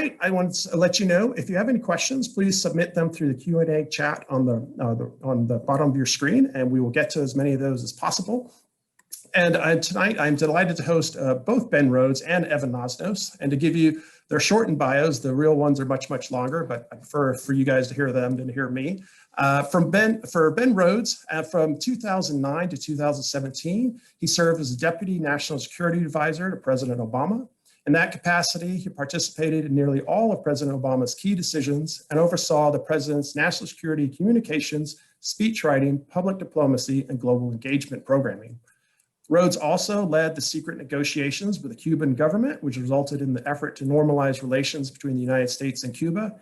tonight, I want to let you know, if you have any questions, please submit them through the Q&A chat on the bottom of your screen, and we will get to as many of those as possible. And tonight, I'm delighted to host both Ben Rhodes and Evan Osnos, and to give you their shortened bios. The real ones are much, much longer, but I prefer for you guys to hear them than to hear me. For Ben Rhodes, from 2009 to 2017, he served as a Deputy National Security Advisor to President Obama. In that capacity, he participated in nearly all of President Obama's key decisions and oversaw the president's national security communications, speechwriting, public diplomacy, and global engagement programming. Rhodes also led the secret negotiations with the Cuban government, which resulted in the effort to normalize relations between the United States and Cuba.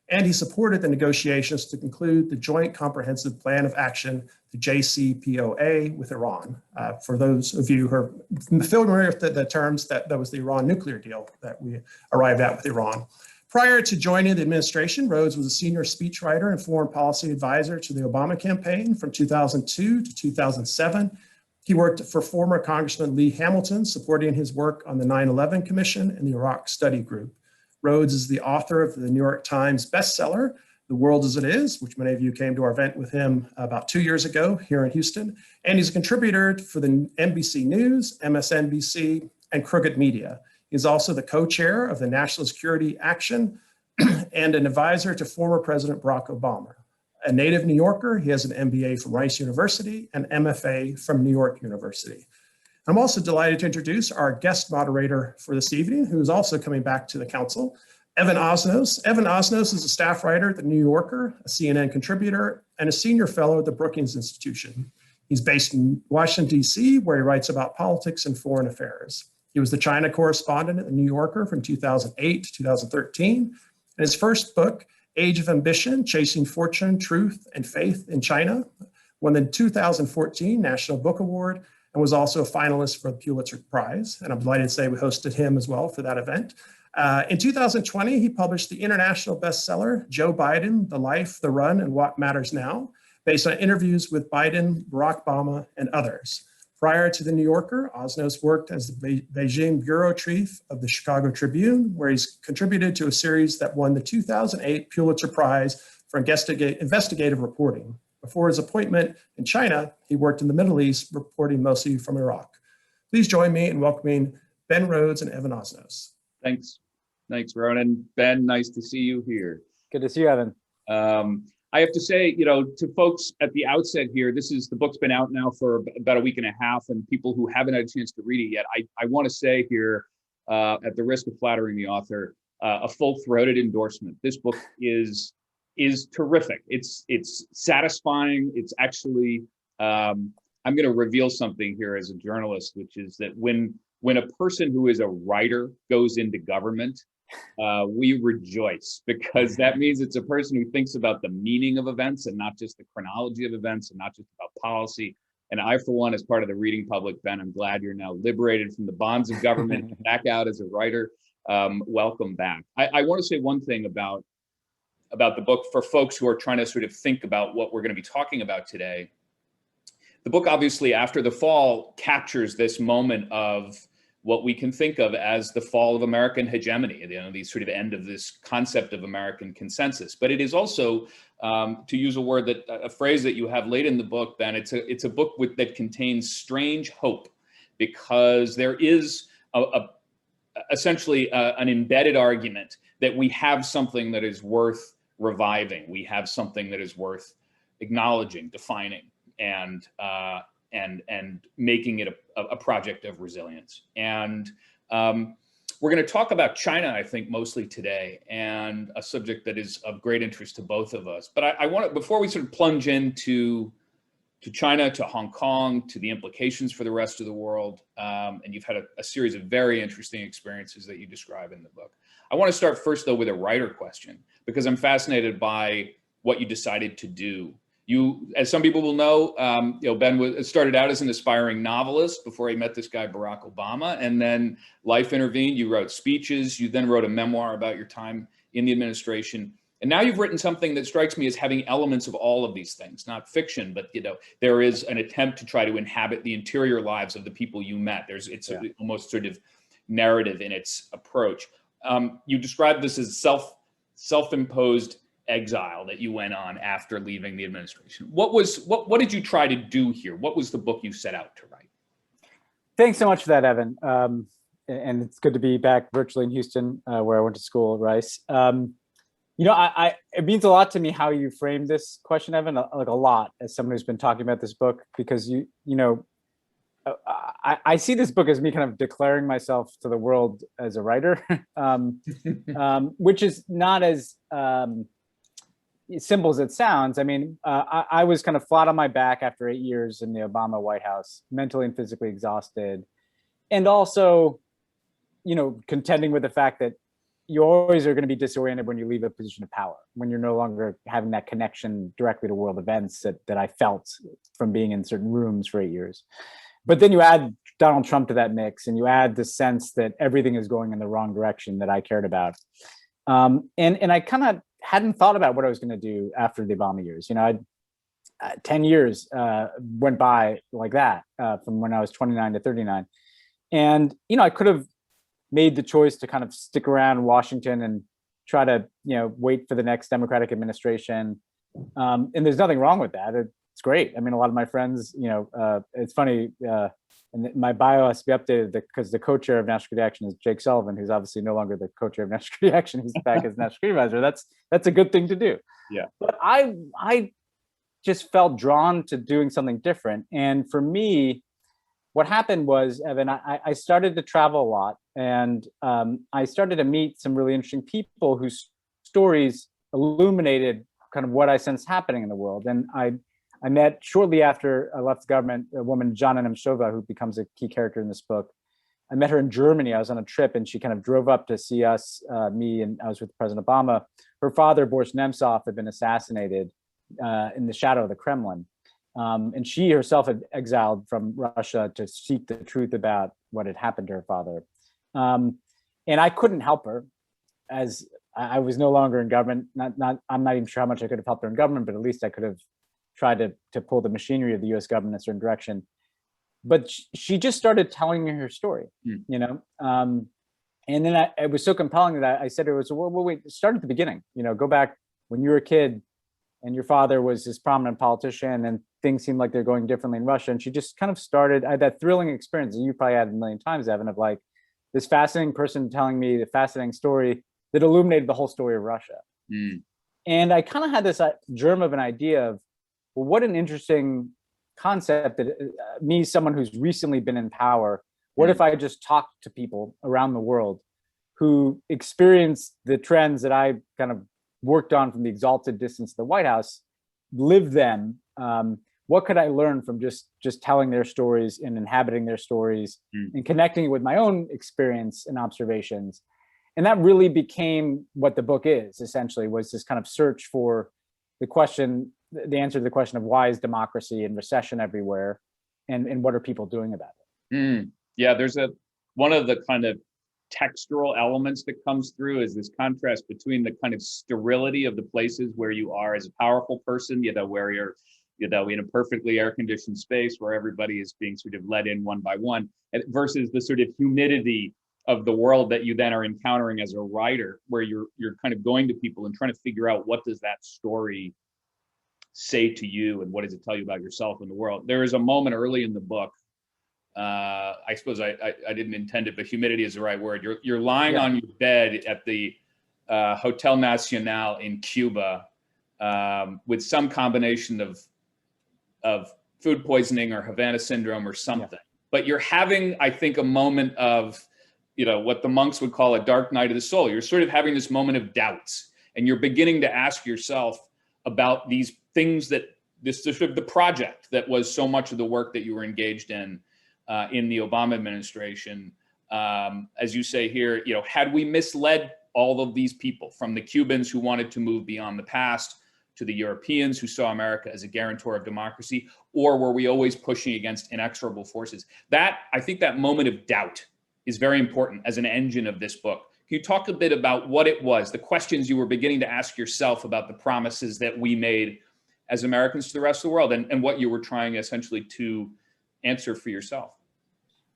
And he supported the negotiations to conclude the Joint Comprehensive Plan of Action, the JCPOA, with Iran. For those of you who are familiar with the terms, that was the Iran nuclear deal that we arrived at with Iran. Prior to joining the administration, Rhodes was a senior speechwriter and foreign policy advisor to the Obama campaign from 2002 to 2007. He worked for former Congressman Lee Hamilton, supporting his work on the 9/11 Commission and the Iraq Study Group. Rhodes is the author of the New York Times bestseller, The World as It Is, which many of you came to our event with him about 2 years ago here in Houston. And he's a contributor for the NBC News, MSNBC, and Crooked Media. He's also the co-chair of the National Security Action and an advisor to former President Barack Obama. A native New Yorker, he has an MBA from Rice University and MFA from New York University. I'm also delighted to introduce our guest moderator for this evening, who is also coming back to the council, Evan Osnos. Evan Osnos is a staff writer at The New Yorker, a CNN contributor, and a senior fellow at the Brookings Institution. He's based in Washington, D.C., where he writes about politics and foreign affairs. He was the China correspondent at The New Yorker from 2008 to 2013. And his first book, Age of Ambition, Chasing Fortune, Truth, and Faith in China, won the 2014 National Book Award and was also a finalist for the Pulitzer Prize. And I'm delighted to say we hosted him as well for that event. In 2020, he published the international bestseller, Joe Biden, The Life, the Run, and What Matters Now, based on interviews with Biden, Barack Obama, and others. Prior to The New Yorker, Osnos worked as the Beijing bureau chief of the Chicago Tribune, where he's contributed to a series that won the 2008 Pulitzer Prize for investigative reporting. Before his appointment in China, he worked in the Middle East, reporting mostly from Iraq. Please join me in welcoming Ben Rhodes and Evan Osnos. Thanks, Ronan. Ben, nice to see you here. Good to see you, Evan. I have to say, to folks at the outset here, the book's been out now for about a week and a half, and people who haven't had a chance to read it yet, I want to say here, at the risk of flattering the author, a full-throated endorsement. This book is terrific. It's satisfying. It's actually, I'm going to reveal something here as a journalist, which is that when a person who is a writer goes into government, we rejoice, because that means it's a person who thinks about the meaning of events and not just the chronology of events and not just about policy. And I, for one, as part of the reading public, Ben, I'm glad you're now liberated from the bonds of government, back out as a writer. Welcome back. I want to say one thing about the book for folks who are trying to sort of think about what we're going to be talking about today. The book, obviously, after the fall, captures this moment of what we can think of as the fall of American hegemony, the sort of end of this concept of American consensus. But it is also, to use a phrase that you have late in the book, Ben, it's a book that contains strange hope, because there is essentially an embedded argument that we have something that is worth reviving. We have something that is worth acknowledging, defining, and making it a project of resilience. And we're going to talk about China, I think, mostly today, and a subject that is of great interest to both of us. But I want to, before we sort of plunge into China, to Hong Kong, to the implications for the rest of the world, and you've had a series of very interesting experiences that you describe in the book. I want to start first, though, with a writer question, because I'm fascinated by what you decided to do. You, as some people will know, Ben started out as an aspiring novelist before he met this guy, Barack Obama, and then life intervened. You wrote speeches. You then wrote a memoir about your time in the administration. And now you've written something that strikes me as having elements of all of these things, not fiction, but there is an attempt to try to inhabit the interior lives of the people you met. It's almost sort of narrative in its approach. You described this as self-imposed exile that you went on after leaving the administration. What did you try to do here? What was the book you set out to write? Thanks so much for that, Evan. And it's good to be back virtually in Houston, where I went to school at Rice. You know, it means a lot to me how you framed this question, Evan, like a lot, as someone who's been talking about this book, because you know, I see this book as me kind of declaring myself to the world as a writer, which is not as simple as it sounds. I mean, I was kind of flat on my back after 8 years in the Obama White House, mentally and physically exhausted, and also, you know, contending with the fact that you always are going to be disoriented when you leave a position of power, when you're no longer having that connection directly to world events that I felt from being in certain rooms for 8 years. But then you add Donald Trump to that mix, and you add the sense that everything is going in the wrong direction that I cared about. And I kind of hadn't thought about what I was going to do after the Obama years. You know, 10 years went by like that, from when I was 29 to 39. And, you know, I could have made the choice to kind of stick around in Washington and try to, you know, wait for the next Democratic administration. And there's nothing wrong with that. It's great. I mean, a lot of my friends, you know, it's funny, and my bio has to be updated because the co-chair of National Security Action is Jake Sullivan, who's obviously no longer the co-chair of National Security Action. He's back as National Security Advisor. That's a good thing to do. Yeah. But I just felt drawn to doing something different. And for me, what happened was, Evan, I started to travel a lot, and I started to meet some really interesting people whose stories illuminated kind of what I sensed happening in the world. And I met shortly after I left the government, a woman, Jana Nemtsova, who becomes a key character in this book. I met her in Germany. I was on a trip, and she kind of drove up to see us, me, and I was with President Obama. Her father, Boris Nemtsov, had been assassinated in the shadow of the Kremlin. And she herself had exiled from Russia to seek the truth about what had happened to her father. And I couldn't help her, as I was no longer in government. I'm not even sure how much I could have helped her in government, but at least I could have tried to pull the machinery of the U.S. government in a certain direction. But she just started telling me her story, you know? And then it was so compelling that I said to her, well, wait, start at the beginning, you know, go back when you were a kid and your father was this prominent politician and things seemed like they're going differently in Russia. And she just kind of started, I had that thrilling experience, and you probably had a million times, Evan, of like this fascinating person telling me the fascinating story that illuminated the whole story of Russia. And I kind of had this germ of an idea of, well, what an interesting concept that me, someone who's recently been in power, what if I just talked to people around the world who experienced the trends that I kind of worked on from the exalted distance of the White House, lived them? What could I learn from just telling their stories and inhabiting their stories and connecting it with my own experience and observations? And that really became what the book is, essentially, was this kind of search for the answer to the question of why is democracy in recession everywhere, and what are people doing about it? Yeah, there's one of the kind of textural elements that comes through is this contrast between the kind of sterility of the places where you are as a powerful person, you know, where you're, you know, in a perfectly air-conditioned space where everybody is being sort of let in one by one, versus the sort of humidity of the world that you then are encountering as a writer, where you're kind of going to people and trying to figure out what does that story say to you and what does it tell you about yourself and the world. There is a moment early in the book, I suppose I didn't intend it, but humidity is the right word. You're lying on your bed at the Hotel Nacional in Cuba with some combination of food poisoning or Havana syndrome or something. But you're having, I think, a moment of, you know, what the monks would call a dark night of the soul. You're sort of having this moment of doubts, and you're beginning to ask yourself about these things that this sort of the project that was so much of the work that you were engaged in the Obama administration. As you say here, you know, had we misled all of these people, from the Cubans who wanted to move beyond the past to the Europeans who saw America as a guarantor of democracy, or were we always pushing against inexorable forces? That, I think that moment of doubt is very important as an engine of this book. Can you talk a bit about what it was, the questions you were beginning to ask yourself about the promises that we made as Americans to the rest of the world, and what you were trying essentially to answer for yourself?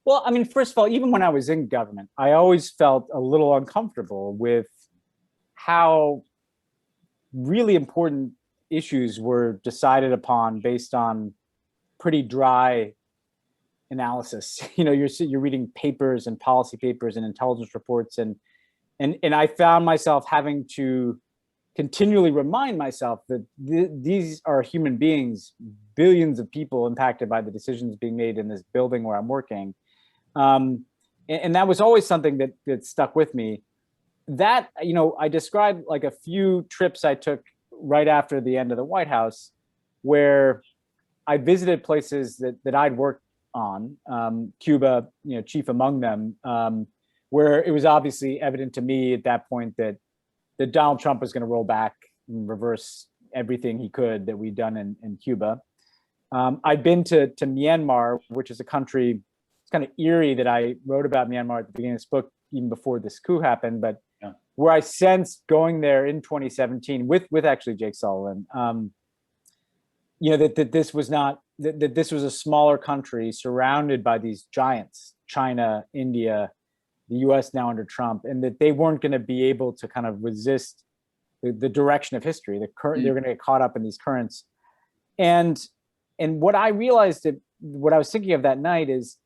Well, I mean, first of all, even when I was in government, I always felt a little uncomfortable with how really important issues were decided upon based on pretty dry analysis. You know, you're reading papers and policy papers and intelligence reports, and I found myself having to continually remind myself that these are human beings, billions of people impacted by the decisions being made in this building where I'm working. And that was always something that stuck with me. That, you know, I described like a few trips I took right after the end of the White House, where I visited places that I'd worked on, Cuba, you know, chief among them, where it was obviously evident to me at that point that Donald Trump was going to roll back and reverse everything he could that we'd done in Cuba. I'd been to Myanmar, which is a country, it's kind of eerie that I wrote about Myanmar at the beginning of this book, even before this coup happened, but yeah, where I sensed going there in 2017 with actually Jake Sullivan, you know, that this was not, that this was a smaller country surrounded by these giants, China, India, the US now under Trump, and that they weren't going to be able to kind of resist the direction of history. The current, they're going to get caught up in these currents. And what I realized, that what I was thinking of that night is,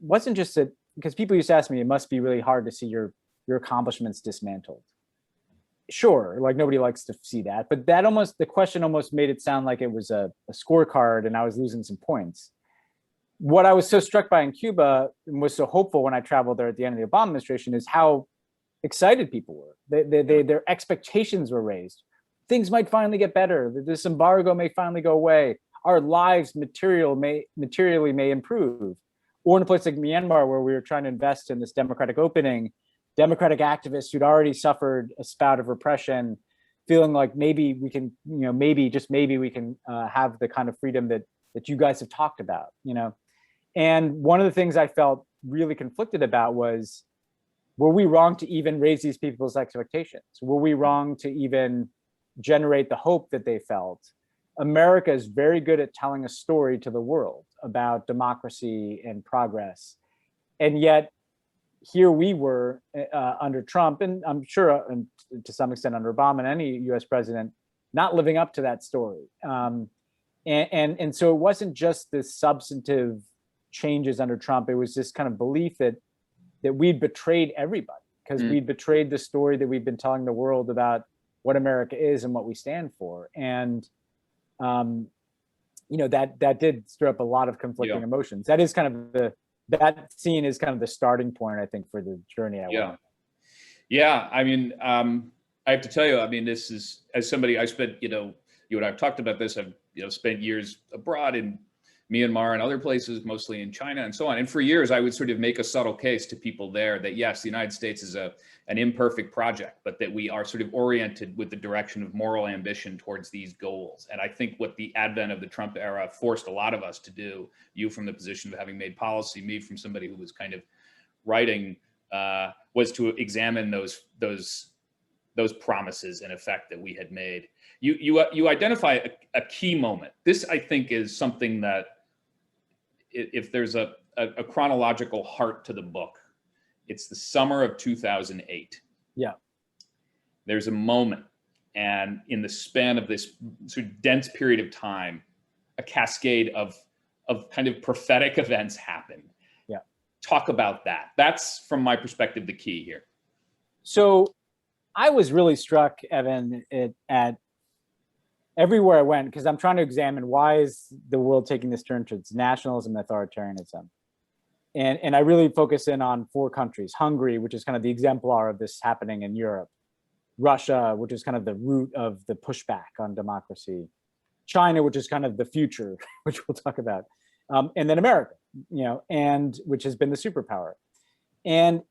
wasn't just that, because people used to ask me, it must be really hard to see your accomplishments dismantled. Sure, like nobody likes to see that, but that almost, the question almost made it sound like it was a scorecard and I was losing some points. What I was so struck by in Cuba and was so hopeful when I traveled there at the end of the Obama administration is how excited people were. Their expectations were raised. Things might finally get better. This embargo may finally go away. Our lives materially may improve. Or in a place like Myanmar, where we were trying to invest in this democratic opening, democratic activists who'd already suffered a spout of repression, feeling like maybe we can, you know, maybe, just maybe we can have the kind of freedom that you guys have talked about, you know. And one of the things I felt really conflicted about was, were we wrong to even raise these people's expectations? Were we wrong to even generate the hope that they felt? America is very good at telling a story to the world about democracy and progress. And yet here we were under Trump, and I'm sure to some extent under Obama and any US president, not living up to that story. And so it wasn't just the substantive changes under Trump. It was this kind of belief that we'd betrayed everybody, because we'd betrayed the story that we've been telling the world about what America is and what we stand for. And you know, that did stir up a lot of conflicting emotions. That is kind of that scene is kind of the starting point, I think, for the journey I went. Yeah. I mean, I have to tell you, I mean, this is, as somebody, I spent, you know, you and I've talked about this, I've, you know, spent years abroad in Myanmar and other places, mostly in China and so on. And for years, I would sort of make a subtle case to people there that, yes, the United States is an imperfect project, but that we are sort of oriented with the direction of moral ambition towards these goals. And I think what the advent of the Trump era forced a lot of us to do, you from the position of having made policy, me from somebody who was kind of writing, was to examine those promises in effect that we had made. You identify a key moment. This, I think, is something that, if there's a chronological heart to the book, it's the summer of 2008. Yeah. There's a moment, and in the span of this sort of dense period of time, a cascade of kind of prophetic events happen. Yeah. Talk about that. That's, from my perspective, the key here. So I was really struck, Evan, at everywhere I went, because I'm trying to examine, why is the world taking this turn towards nationalism and authoritarianism? And I really focus in on 4 countries: Hungary, which is kind of the exemplar of this happening in Europe; Russia, which is kind of the root of the pushback on democracy; China, which is kind of the future, which we'll talk about; and then America, you know, and which has been the superpower. And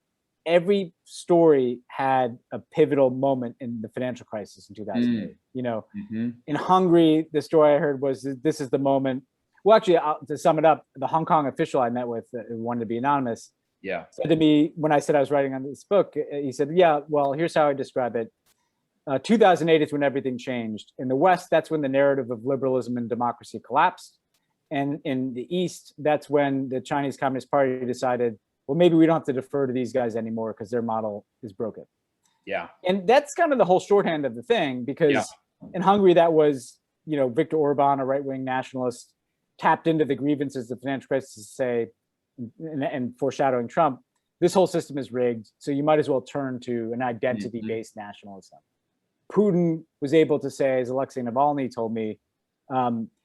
every story had a pivotal moment in the financial crisis in 2008. You know, in Hungary, the story I heard was, this is the moment. Well, actually, to sum it up, the Hong Kong official I met with, who wanted to be anonymous, said to me, when I said I was writing on this book, he said, yeah, well, here's how I describe it. 2008 is when everything changed. In the West, that's when the narrative of liberalism and democracy collapsed. And in the East, that's when the Chinese Communist Party decided, well, maybe we don't have to defer to these guys anymore because their model is broken. Yeah. And that's kind of the whole shorthand of the thing, because in Hungary, that was, Viktor Orban, a right-wing nationalist, tapped into the grievances of the financial crisis to say, and foreshadowing Trump, this whole system is rigged, so you might as well turn to an identity-based nationalism. Putin was able to say, as Alexei Navalny told me,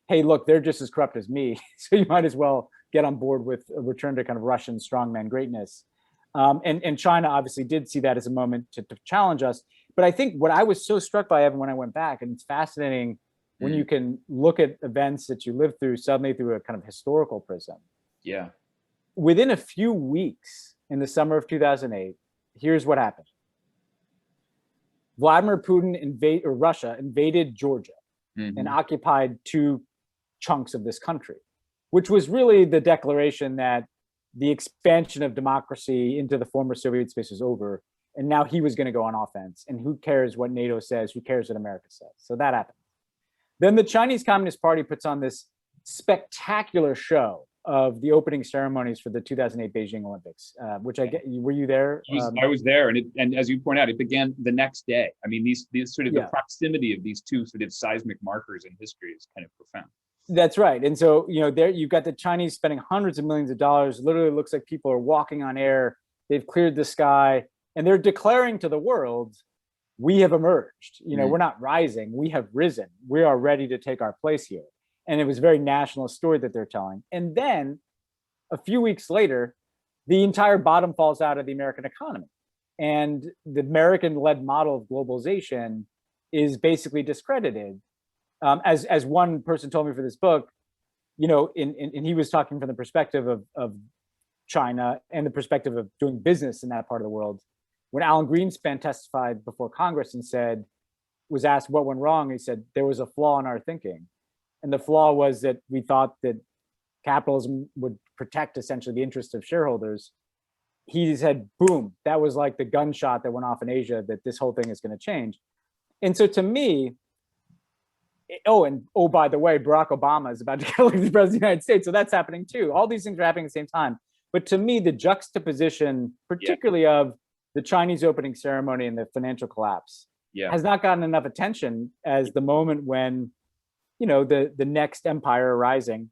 hey, look, they're just as corrupt as me, so you might as well get on board with a return to kind of Russian strongman greatness. And China obviously did see that as a moment to challenge us. But I think what I was so struck by, Evan, when I went back, and it's fascinating when you can look at events that you lived through suddenly through a kind of historical prism. Yeah. Within a few weeks in the summer of 2008, here's what happened. Vladimir Putin Russia invaded Georgia and occupied 2 chunks of this country, which was really the declaration that the expansion of democracy into the former Soviet space was over. And now he was going to go on offense. And who cares what NATO says? Who cares what America says? So that happened. Then the Chinese Communist Party puts on this spectacular show of the opening ceremonies for the 2008 Beijing Olympics, which were you there? I was there, and as you point out, it began the next day. I mean, these sort of the proximity of these 2 sort of seismic markers in history is kind of profound. That's right. And so, there you've got the Chinese spending hundreds of millions of dollars. Literally looks like people are walking on air. They've cleared the sky, and they're declaring to the world, we have emerged. We're not rising, we have risen. We are ready to take our place here. And it was a very nationalist story that they're telling. And then a few weeks later, the entire bottom falls out of the American economy. And the American-led model of globalization is basically discredited. As one person told me for this book, and he was talking from the perspective of China and the perspective of doing business in that part of the world. When Alan Greenspan testified before Congress and was asked what went wrong, he said, there was a flaw in our thinking. And the flaw was that we thought that capitalism would protect essentially the interests of shareholders. He said, boom, that was like the gunshot that went off in Asia, that this whole thing is going to change. And so to me, by the way, Barack Obama is about to get elected president of the United States. So that's happening too. All these things are happening at the same time. But to me, the juxtaposition, particularly of the Chinese opening ceremony and the financial collapse, has not gotten enough attention as the moment when the next empire arising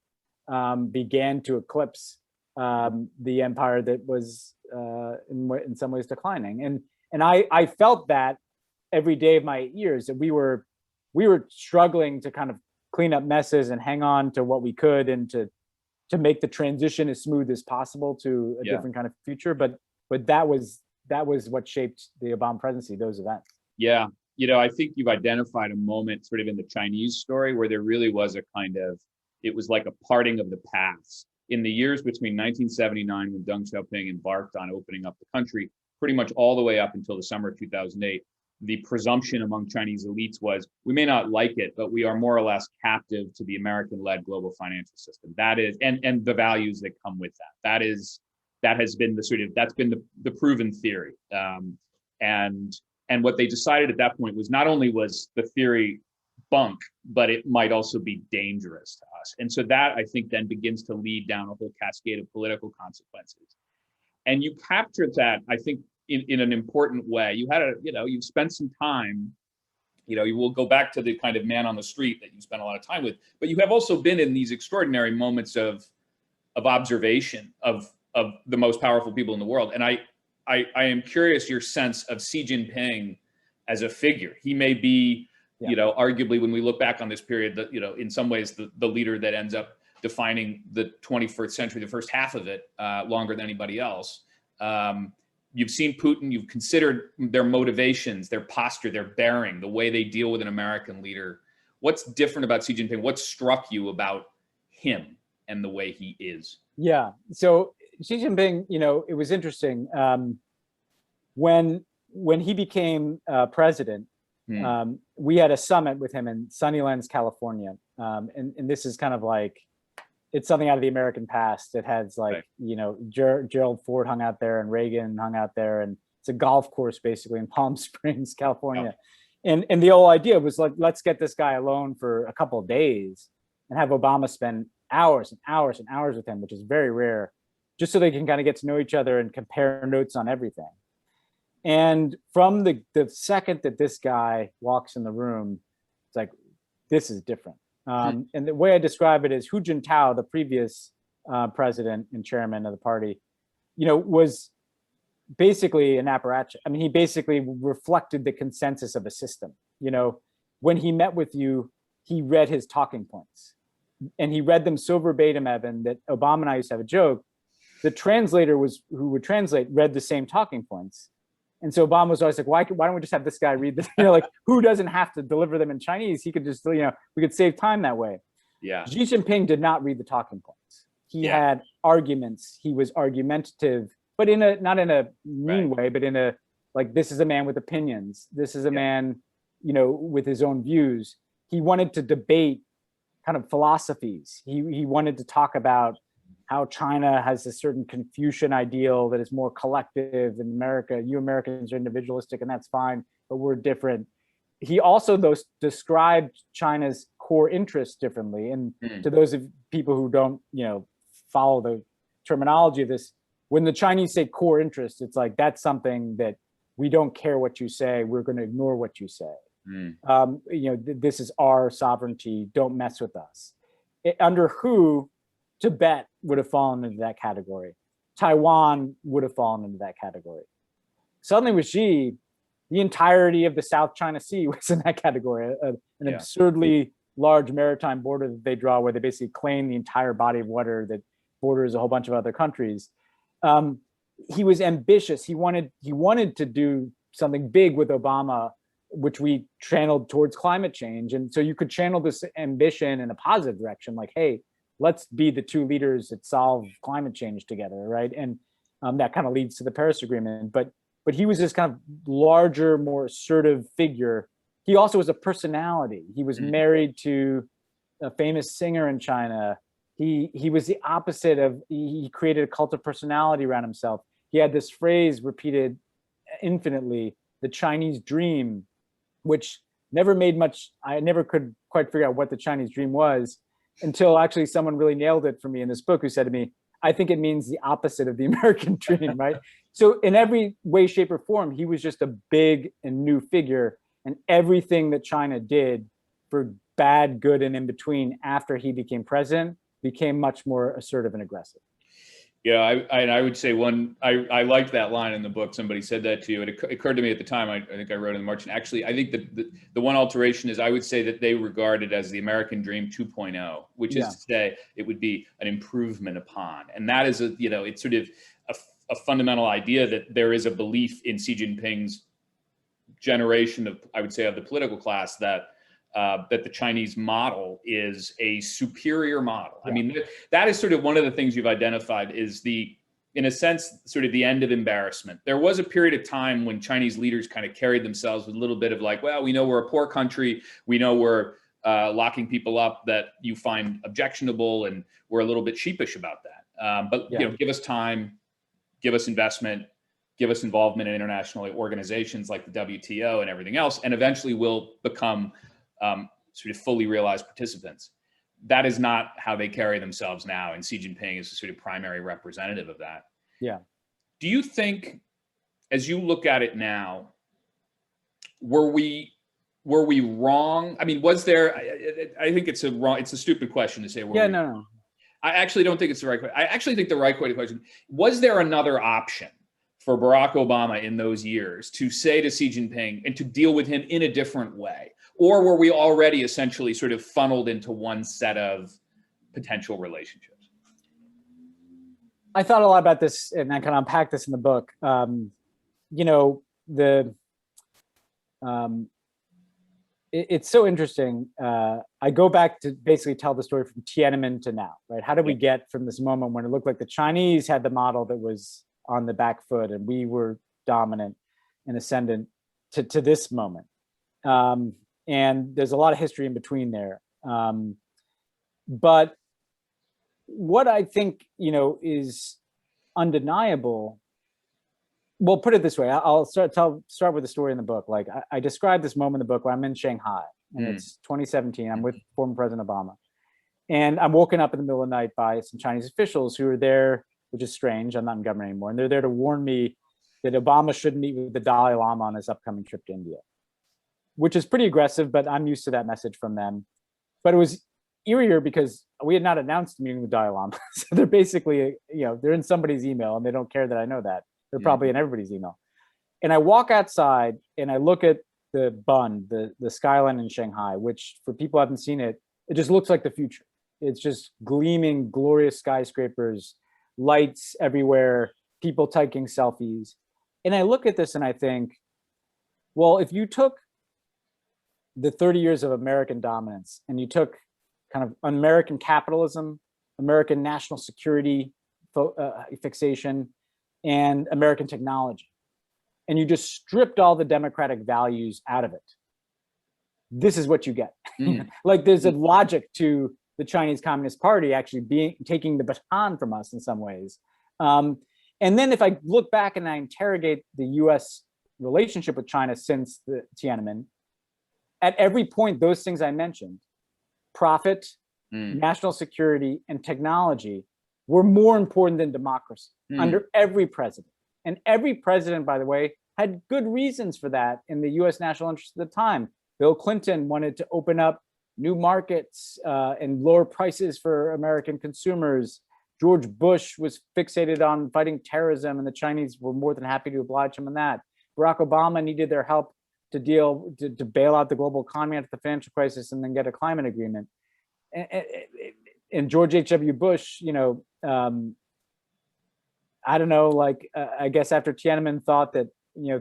began to eclipse the empire that was in some ways declining. And I felt that every day of my 8 years, that we were struggling to kind of clean up messes and hang on to what we could, and to make the transition as smooth as possible to a different kind of future. But that was what shaped the Obama presidency, those events. Yeah. I think you've identified a moment sort of in the Chinese story where there really was it was like a parting of the paths. In the years between 1979, when Deng Xiaoping embarked on opening up the country, pretty much all the way up until the summer of 2008, the presumption among Chinese elites was, we may not like it, but we are more or less captive to the American-led global financial system. That is, and the values that come with that. That has been the proven theory. And what they decided at that point was, not only was the theory bunk, but it might also be dangerous to us. And so that, I think, then begins to lead down a whole cascade of political consequences. And you captured that, I think, in an important way. You've spent some time, you will go back to the kind of man on the street that you spent a lot of time with, but you have also been in these extraordinary moments of observation of the most powerful people in the world. And I am curious your sense of Xi Jinping as a figure. He may be, arguably, when we look back on this period, that, in some ways, the leader that ends up defining the 21st century, the first half of it, longer than anybody else. You've seen Putin, you've considered their motivations, their posture, their bearing, the way they deal with an American leader. What's different about Xi Jinping? What struck you about him and the way he is? Yeah. So Xi Jinping, it was interesting. When he became president, we had a summit with him in Sunnylands, California. And this is kind of like, it's something out of the American past. It has Gerald Ford hung out there and Reagan hung out there, and it's a golf course basically in Palm Springs, California. Yeah. And the whole idea was like, let's get this guy alone for a couple of days and have Obama spend hours and hours and hours with him, which is very rare, just so they can kind of get to know each other and compare notes on everything. And from the second that this guy walks in the room, it's like, this is different. And the way I describe it is Hu Jintao, the previous president and chairman of the party, was basically an apparatchik. I mean, he basically reflected the consensus of a system. When he met with you, he read his talking points, and he read them so verbatim, Evan, that Obama and I used to have a joke. The translator who would translate read the same talking points. And so Obama was always like, why don't we just have this guy read this? Like, who doesn't have to deliver them in Chinese? He could just, we could save time that way. Yeah. Xi Jinping did not read the talking points. He had arguments. He was argumentative, but not in a mean way, but in a, like, this is a man with opinions. This is a man, with his own views. He wanted to debate kind of philosophies. He wanted to talk about how China has a certain Confucian ideal that is more collective in America. You Americans are individualistic, and that's fine, but we're different. He also, though, described China's core interests differently. And to those of people who don't, follow the terminology of this, when the Chinese say core interests, it's like, that's something that we don't care what you say. We're going to ignore what you say. This is our sovereignty. Don't mess with us. Under Hu, Tibet would have fallen into that category. Taiwan would have fallen into that category. Suddenly with Xi, the entirety of the South China Sea was in that category, an absurdly large maritime border that they draw, where they basically claim the entire body of water that borders a whole bunch of other countries. He was ambitious. He wanted to do something big with Obama, which we channeled towards climate change. And so you could channel this ambition in a positive direction, like, hey, let's be the two leaders that solve climate change together, right? And that kind of leads to the Paris Agreement. But he was this kind of larger, more assertive figure. He also was a personality. He was married to a famous singer in China. He was the opposite of, he created a cult of personality around himself. He had this phrase repeated infinitely, the Chinese dream, which never made much, I never could quite figure out what the Chinese dream was, until actually someone really nailed it for me in this book, who said to me, I think it means the opposite of the American dream, right? So in every way, shape, or form, he was just a big and new figure. And everything that China did, for bad, good, and in between, after he became president, became much more assertive and aggressive. Yeah, I would say I liked that line in the book. Somebody said that to you. It occurred to me at the time, I think I wrote in the March. And actually, I think the one alteration is, I would say that they regard it as the American Dream 2.0, which is to say it would be an improvement upon. And that is, it's sort of a fundamental idea that there is a belief in Xi Jinping's generation of, I would say, of the political class, that the Chinese model is a superior model. I mean, that is sort of one of the things you've identified, is in a sense, sort of the end of embarrassment. There was a period of time when Chinese leaders kind of carried themselves with a little bit of like, well, we know we're a poor country. We know we're locking people up that you find objectionable, and we're a little bit sheepish about that. But give us time, give us investment, give us involvement in international organizations like the WTO and everything else, and eventually we'll become sort of fully realized participants. That is not how they carry themselves now, and Xi Jinping is a sort of primary representative of that. Yeah. Do you think, as you look at it now, were we wrong? I mean, was there? I think it's a stupid question to say. No. I actually don't think it's the right question. I actually think the right question: was there another option for Barack Obama in those years to say to Xi Jinping and to deal with him in a different way? Or were we already essentially sort of funneled into one set of potential relationships? I thought a lot about this, and I kind of unpacked this in the book. It's so interesting. I go back to basically tell the story from Tiananmen to now, right? How did we get from this moment when it looked like the Chinese had the model that was on the back foot and we were dominant and ascendant to this moment? And there's a lot of history in between there. But what I think, is undeniable, well, put it this way, I'll start with the story in the book. Like I described this moment in the book where I'm in Shanghai, and it's 2017. I'm with former President Obama. And I'm woken up in the middle of the night by some Chinese officials who are there, which is strange. I'm not in government anymore. And they're there to warn me that Obama shouldn't meet with the Dalai Lama on his upcoming trip to India, which is pretty aggressive, but I'm used to that message from them. But it was eerier because we had not announced a meeting with Dalai Lama. So they're basically, they're in somebody's email and they don't care that I know that. They're probably in everybody's email. And I walk outside and I look at the Bund, the skyline in Shanghai, which for people who haven't seen it, it just looks like the future. It's just gleaming, glorious skyscrapers, lights everywhere, people taking selfies. And I look at this and I think, well, if you took the 30 years of American dominance and you took kind of American capitalism, American national security fixation, and American technology, and you just stripped all the democratic values out of it, this is what you get. Like there's a logic to the Chinese Communist Party actually taking the baton from us in some ways. And then if I look back and I interrogate the US relationship with China since the Tiananmen, at every point, those things I mentioned, profit, national security, and technology were more important than democracy under every president. And every president, by the way, had good reasons for that in the US national interest at the time. Bill Clinton wanted to open up new markets and lower prices for American consumers. George Bush was fixated on fighting terrorism, and the Chinese were more than happy to oblige him in that. Barack Obama needed their help to bail out the global economy after the financial crisis and then get a climate agreement. And George H.W. Bush, I don't know, I guess after Tiananmen thought that,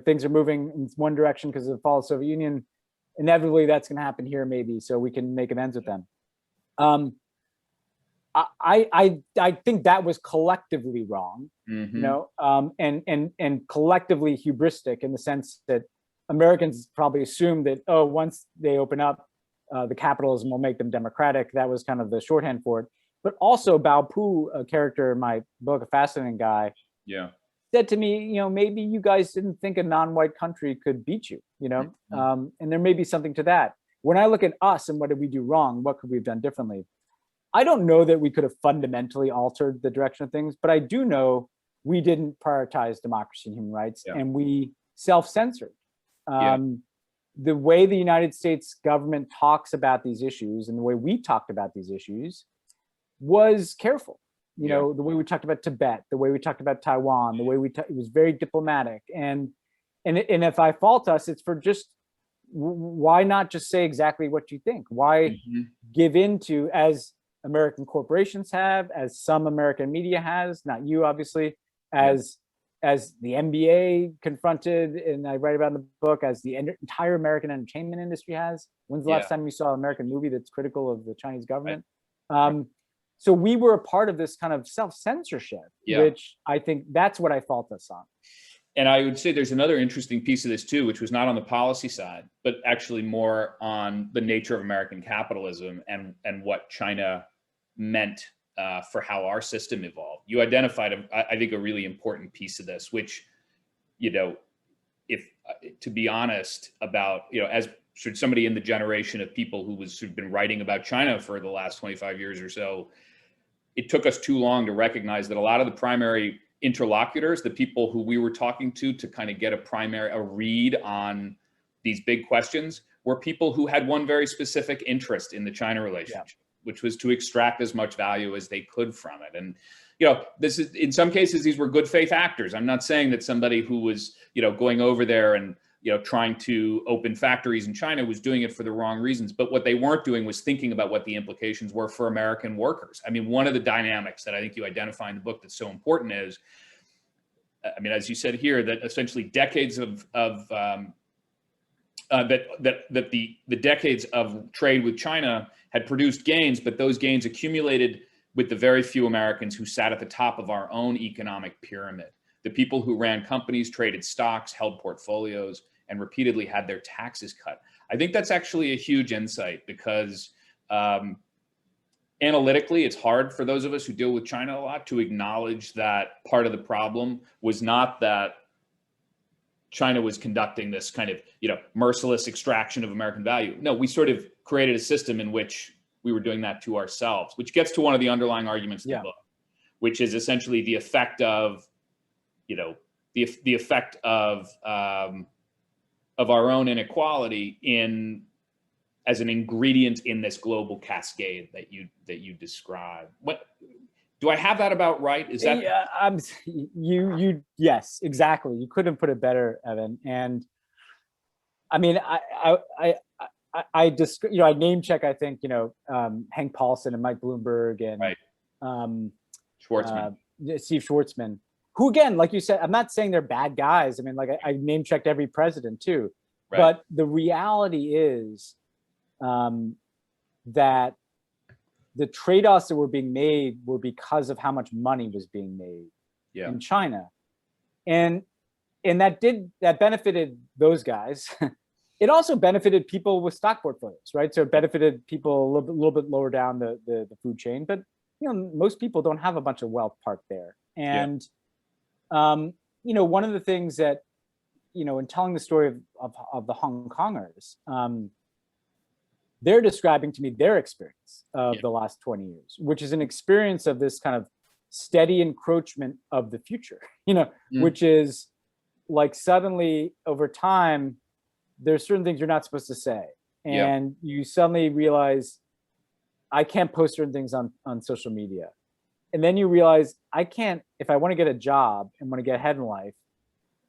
things are moving in one direction because of the fall of the Soviet Union, inevitably that's going to happen here maybe, so we can make amends with them. I think that was collectively wrong, and collectively hubristic in the sense that Americans probably assumed that, once they open up, the capitalism will make them democratic. That was kind of the shorthand for it. But also Bao Pu, a character in my book, a fascinating guy, said to me, maybe you guys didn't think a non-white country could beat you, and there may be something to that. When I look at us and what did we do wrong, what could we have done differently? I don't know that we could have fundamentally altered the direction of things, but I do know we didn't prioritize democracy and human rights, and we self-censored. The way the United States government talks about these issues and the way we talked about these issues was careful. The way we talked about Tibet, the way we talked about Taiwan, the way it was very diplomatic. And if I fault us, it's for just, why not just say exactly what you think? Why give into, as American corporations have, as some American media has, not you obviously, as the NBA confronted, and I write about in the book, as the entire American entertainment industry has. When's the last time you saw an American movie that's critical of the Chinese government? So we were a part of this kind of self-censorship, which I think that's what I fault us on. And I would say there's another interesting piece of this too, which was not on the policy side, but actually more on the nature of American capitalism and what China meant for how our system evolved. You identified, I think, a really important piece of this, which, if to be honest about, as somebody in the generation of people who've been writing about China for the last 25 years or so, it took us too long to recognize that a lot of the primary interlocutors, the people who we were talking to kind of get a read on these big questions, were people who had one very specific interest in the China relationship, which was to extract as much value as they could from it. And, this is, in some cases, these were good faith actors. I'm not saying that somebody who was, going over there and, trying to open factories in China was doing it for the wrong reasons. But what they weren't doing was thinking about what the implications were for American workers. I mean, one of the dynamics that I think you identify in the book that's so important is, as you said here, that essentially decades of the decades of trade with China had produced gains, but those gains accumulated with the very few Americans who sat at the top of our own economic pyramid. The people who ran companies, traded stocks, held portfolios, and repeatedly had their taxes cut. I think that's actually a huge insight because analytically, it's hard for those of us who deal with China a lot to acknowledge that part of the problem was not that China was conducting this kind of, merciless extraction of American value. No, we sort of created a system in which we were doing that to ourselves, which gets to one of the underlying arguments of the book, which is essentially the effect of, the effect of our own inequality as an ingredient in this global cascade that you describe. What do I have that about right? Is that yes, exactly. You couldn't put it better, Evan. And I mean, I name check, I think, Hank Paulson and Mike Bloomberg and Schwartzman. Steve Schwartzman, who, again, like you said, I'm not saying they're bad guys. I mean, like I name checked every president too, but the reality is that the trade-offs that were being made were because of how much money was being made in China. And that benefited those guys. It also benefited people with stock portfolios, right? So it benefited people a little bit lower down the food chain, but most people don't have a bunch of wealth parked there. And one of the things that, in telling the story of the Hong Kongers, they're describing to me their experience of the last 20 years, which is an experience of this kind of steady encroachment of the future, which is like suddenly over time, there's certain things you're not supposed to say. And you suddenly realize, I can't post certain things on social media. And then you realize, I can't, if I want to get a job and want to get ahead in life,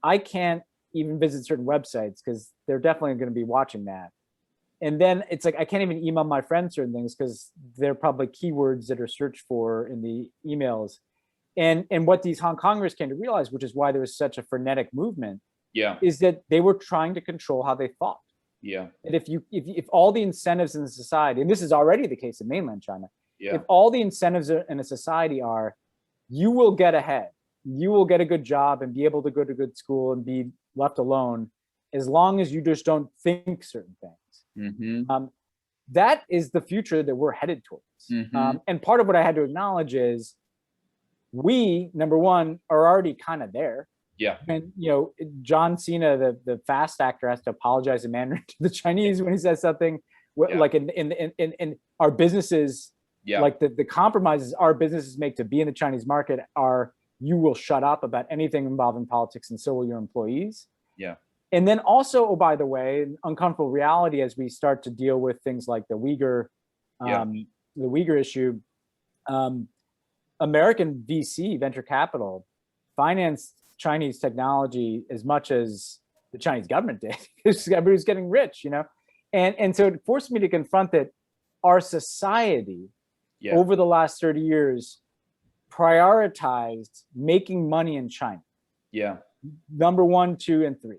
I can't even visit certain websites because they're definitely going to be watching that. And then it's like, I can't even email my friends certain things because they're probably keywords that are searched for in the emails. And what these Hong Kongers came to realize, which is why there was such a frenetic movement, is that they were trying to control how they thought. And if all the incentives in the society, and this is already the case in mainland China, if all the incentives in a society are, you will get ahead, you will get a good job and be able to go to good school and be left alone, as long as you just don't think certain things. That is the future that we're headed towards. And part of what I had to acknowledge is we, number one, are already kind of there. And John Cena, the fast actor, has to apologize in Mandarin to the Chinese when he says something like in our businesses, like the compromises our businesses make to be in the Chinese market are, you will shut up about anything involving politics, and so will your employees. And then also, oh, by the way, an uncomfortable reality as we start to deal with things like the Uyghur issue, American VC, venture capital, financed Chinese technology as much as the Chinese government did, because everybody was getting rich, and so it forced me to confront that our society over the last 30 years prioritized making money in China. Number 1, 2, and 3.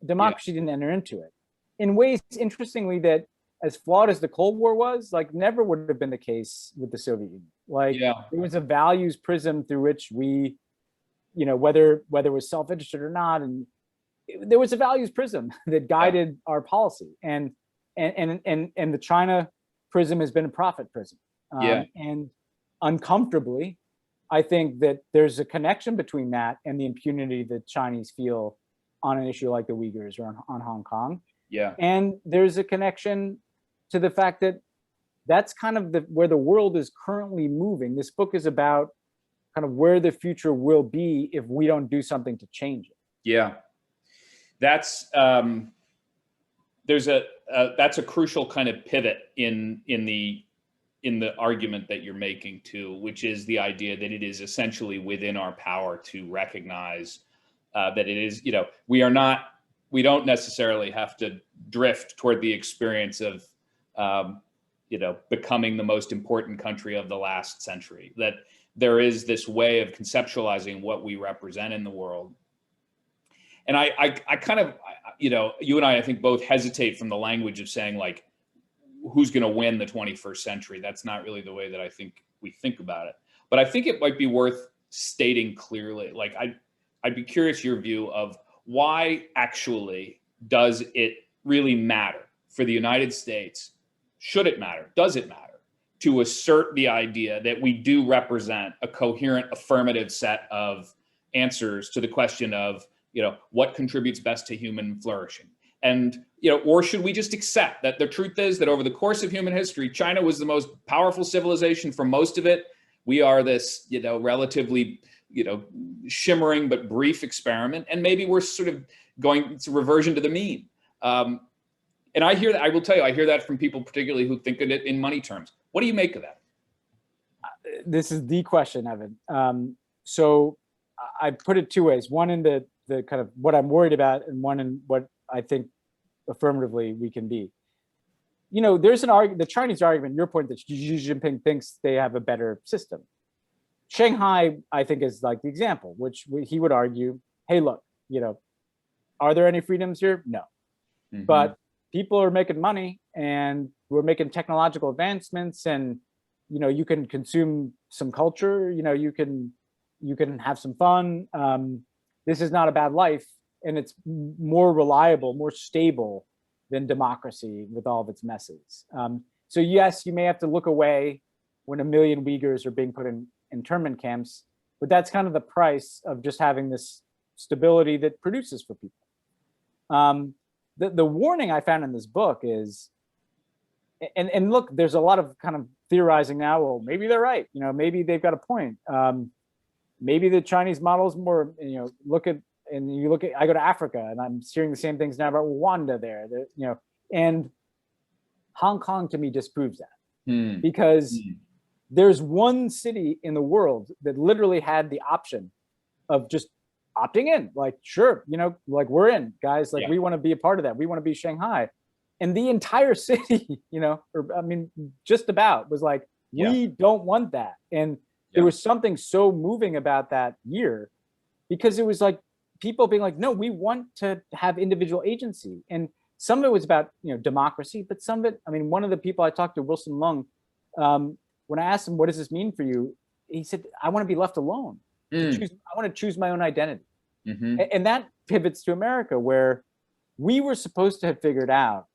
Democracy didn't enter into it in ways, interestingly, that as flawed as the Cold War was, like never would have been the case with the Soviet Union. Like there was a values prism through which we, whether it was self-interested or not, and there was a values prism that guided our policy. And the China prism has been a profit prism. And uncomfortably, I think that there's a connection between that and the impunity that Chinese feel on an issue like the Uyghurs or on Hong Kong. And there's a connection to the fact that that's kind of where the world is currently moving. This book is about kind of where the future will be if we don't do something to change it. That's that's a crucial kind of pivot in the argument that you're making too, which is the idea that it is essentially within our power to recognize that it is, we don't necessarily have to drift toward the experience of, becoming the most important country of the last century, that there is this way of conceptualizing what we represent in the world. And I kind of, you and I think both hesitate from the language of saying like, who's going to win the 21st century? That's not really the way that I think we think about it. But I think it might be worth stating clearly, like I'd be curious your view of why actually does it really matter for the United States? Should it matter? Does it matter to assert the idea that we do represent a coherent, affirmative set of answers to the question of, what contributes best to human flourishing? And or should we just accept that the truth is that over the course of human history, China was the most powerful civilization for most of it. We are this, relatively, shimmering but brief experiment, and maybe we're sort of going to reversion to the mean. And I hear that. I will tell you, I hear that from people, particularly who think of it in money terms. What do you make of that? This is the question, Evan. So I put it two ways: one in the kind of what I'm worried about, and one in what I think affirmatively we can be. There's the Chinese argument, your point, that Xi Jinping thinks they have a better system. Shanghai, I think, is like the example, which he would argue, hey, look, are there any freedoms here? No. Mm-hmm. But people are making money, and we're making technological advancements, and you can consume some culture, you can have some fun. This is not a bad life, and it's more reliable, more stable than democracy with all of its messes. So yes, you may have to look away when 1 million Uyghurs are being put in internment camps, but that's kind of the price of just having this stability that produces for people. The warning I found in this book is, and look, there's a lot of kind of theorizing now, well, maybe they're right, maybe they've got a point. Maybe the Chinese model is more, I go to Africa and I'm hearing the same things now about Rwanda there, and Hong Kong to me disproves that. Because there's one city in the world that literally had the option of just opting in, like, sure, like, we're in, guys, like, we want to be a part of that. We want to be Shanghai. And the entire city, just about was like, we don't want that. And there was something so moving about that year, because it was like people being like, no, we want to have individual agency. And some of it was about, democracy, but some of it, one of the people I talked to, Wilson Lung, when I asked him, what does this mean for you? He said, I want to be left alone. I want to choose my own identity. Mm-hmm. And that pivots to America, where we were supposed to have figured out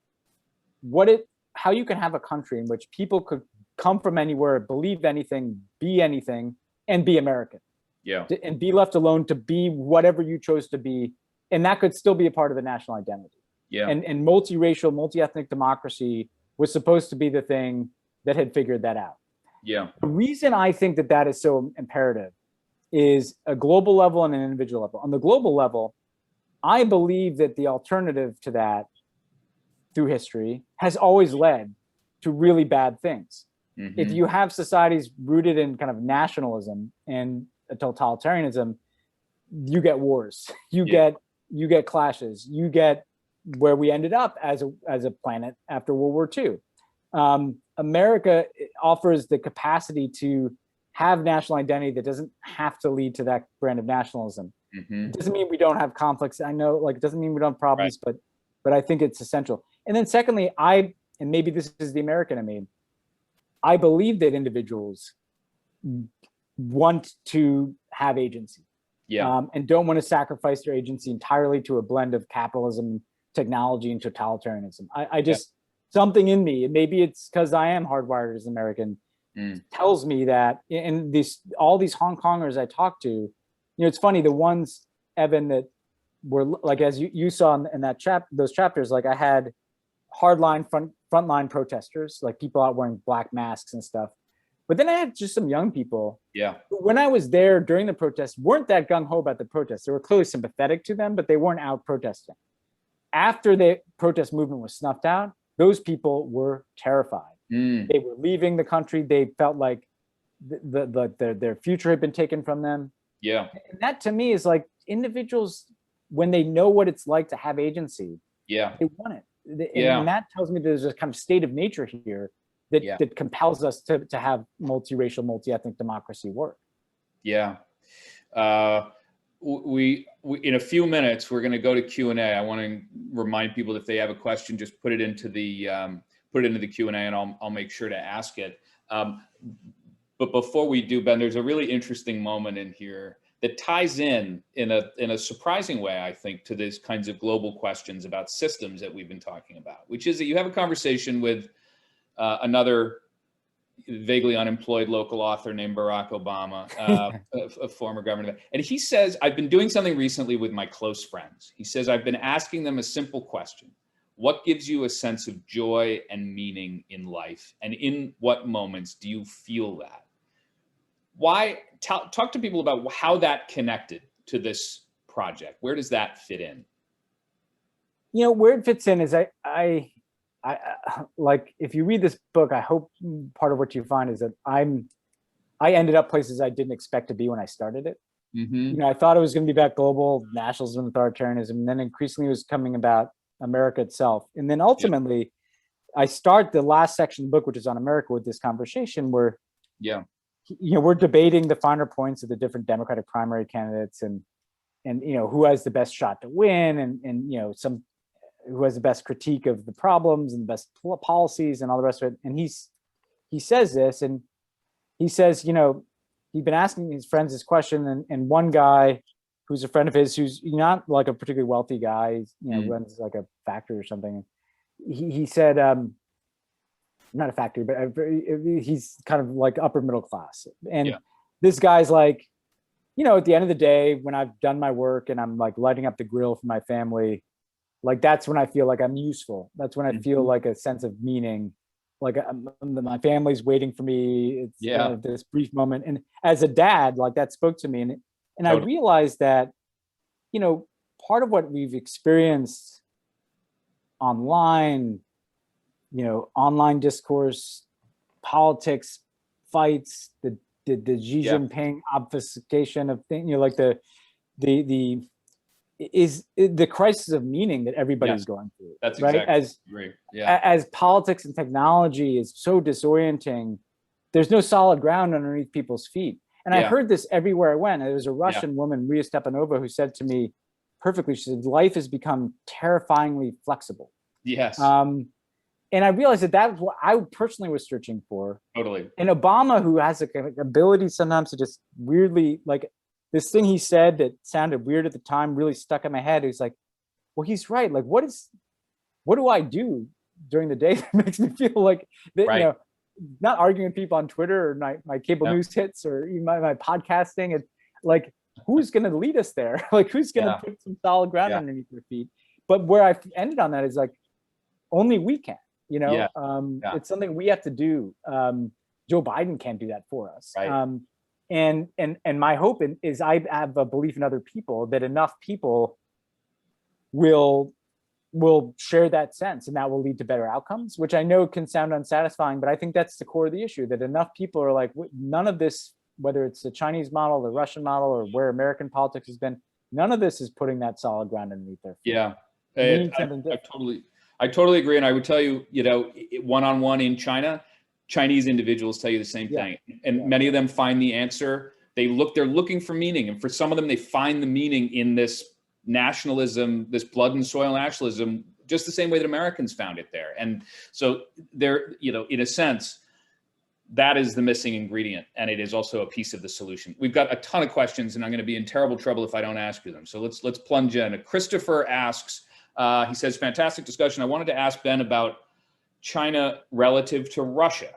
how you can have a country in which people could come from anywhere, believe anything, be anything, and be American. Yeah. And be left alone to be whatever you chose to be. And that could still be a part of the national identity. Yeah. And multiracial, multi-ethnic democracy was supposed to be the thing that had figured that out. Yeah. The reason I think that is so imperative is a global level and an individual level. On the global level, I believe that the alternative to that through history has always led to really bad things. Mm-hmm. If you have societies rooted in kind of nationalism and totalitarianism, you get wars, you get clashes, you get where we ended up as a planet after World War II. America offers the capacity to have national identity that doesn't have to lead to that brand of nationalism. Mm-hmm. It doesn't mean we don't have conflicts. I know, it doesn't mean we don't have problems, right. but I think it's essential. And then secondly, and maybe this is the American in me, I believe that individuals want to have agency, and don't want to sacrifice their agency entirely to a blend of capitalism, technology, and totalitarianism. I just, something in me, and maybe it's because I am hardwired as an American, tells me that, and all these Hong Kongers I talk to, it's funny, the ones, Evan, that were like, as you saw in those chapters, like I had hardline frontline protesters, like people out wearing black masks and stuff. But then I had just some young people. Yeah. When I was there during the protests, weren't that gung-ho about the protests. They were clearly sympathetic to them, but they weren't out protesting. After the protest movement was snuffed out, those people were terrified. They were leaving the country. They felt like their future had been taken from them. Yeah. And that to me is like individuals, when they know what it's like to have agency, they want it. And that tells me there's a kind of state of nature here that compels us to have multiracial, multi-ethnic democracy work. Yeah. We in a few minutes, we're going to go to Q&A. I want to remind people that if they have a question, just put it into the Q&A, and I'll make sure to ask it. But before we do, Ben, there's a really interesting moment in here that ties in a surprising way, I think, to these kinds of global questions about systems that we've been talking about, which is that you have a conversation with another vaguely unemployed local author named Barack Obama, a former governor. And he says, I've been doing something recently with my close friends. He says, I've been asking them a simple question. what gives you a sense of joy and meaning in life? And in what moments do you feel that? Why? Talk to people about how that connected to this project. Where does that fit in? You know, where it fits in is I like, if you read this book, I hope part of what you find is that I ended up places I didn't expect to be when I started it. You know, I thought it was going to be about global nationalism, authoritarianism, and then increasingly it was coming about America itself. And then ultimately, I start the last section of the book, which is on America, with this conversation where, you know, we're debating the finer points of the different Democratic primary candidates, and you know, who has the best shot to win, and you know, who has the best critique of the problems and the best policies and all the rest of it. And he says this, and he says, you know, he'd been asking his friends this question, and one guy who's a friend of his, who's not like a particularly wealthy guy, you know, runs like a factory or something. He said, not a factory, but he's kind of like upper middle class. And this guy's like, you know, at the end of the day, when I've done my work and I'm like lighting up the grill for my family, like that's when I feel like I'm useful. That's when I feel like a sense of meaning. Like my family's waiting for me. It's this brief moment. And as a dad, like that spoke to me. And I realized that, you know, part of what we've experienced online, you know, online discourse, politics, fights, the Xi Jinping obfuscation of things, you know, like the crisis of meaning that everybody's going through. That's right. Exactly As politics and technology is so disorienting, there's no solid ground underneath people's feet. And I heard this everywhere I went. There was a Russian woman, Maria Stepanova, who said to me perfectly, she said, life has become terrifyingly flexible. Yes. And I realized that that's what I personally was searching for. Totally. And Obama, who has like an ability sometimes to just weirdly, like this thing he said that sounded weird at the time really stuck in my head. He's like, well, he's right. Like, what do I do during the day that makes me feel like that, you know, not arguing with people on Twitter or my cable news hits or even my podcasting, and like, who's going to lead us there? Like, who's going to put some solid ground underneath their feet? But where I ended on that is like, only we can, you know, it's something we have to do. Joe Biden can't do that for us. Right. And my hope is I have a belief in other people that enough people will share that sense, and that will lead to better outcomes, which I know can sound unsatisfying, but I think that's the core of the issue, that enough people are like, none of this, whether it's the Chinese model, the Russian model, or where American politics has been, none of this is putting that solid ground underneath their feet. Yeah, I totally agree. And I would tell you, you know, one-on-one in China, Chinese individuals tell you the same thing. And many of them find the answer. They're looking for meaning. And for some of them, they find the meaning in this nationalism, this blood and soil nationalism, just the same way that Americans found it there. And so they're, you know, in a sense, that is the missing ingredient. And it is also a piece of the solution. We've got a ton of questions, and I'm going to be in terrible trouble if I don't ask you them. So let's plunge in. Christopher asks, he says, fantastic discussion. I wanted to ask Ben about China relative to Russia.